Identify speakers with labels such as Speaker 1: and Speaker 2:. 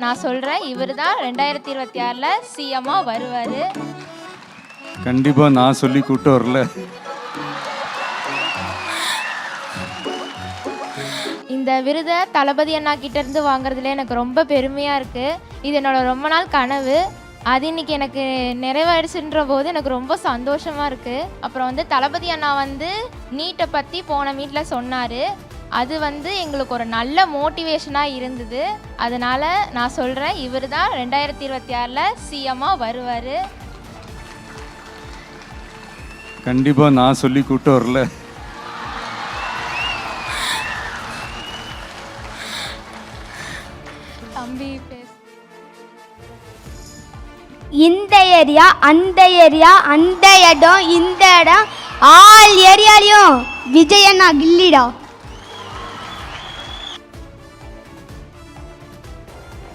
Speaker 1: நான் சொல்கிறேன், இவர் தான் 2026 சிஎம்மா வருவார்.
Speaker 2: கண்டிப்பாக நான் சொல்லி கூப்பிட்டு வரல.
Speaker 1: இந்த விருதை தளபதி அண்ணா கிட்டேருந்து வாங்குறதுல எனக்கு ரொம்ப பெருமையாக இருக்குது. இது என்னோட ரொம்ப நாள் கனவு. அது இன்னைக்கு எனக்கு நிறைவாயிடுச்சுன்ற போது எனக்கு ரொம்ப சந்தோஷமாக இருக்குது. அப்புறம் தளபதி அண்ணா நீட்டை பற்றி போன மீட்டில் சொன்னார். அது எங்களுக்கு ஒரு நல்ல மோட்டிவேஷனாக இருந்தது. அதனால் நான் சொல்கிறேன், இவர் தான் 2026 சிஎம்மா வருவார்.
Speaker 2: கண்டிப்பாக நான் சொல்லி கூப்பிட்டு வரல.
Speaker 1: தம்பி
Speaker 3: இந்த ஏரியா அந்த ஏரியா அந்த இடம் இந்த இடம் ஆல் ஏரியாலையும் விஜயண்ணா கில்லிடா.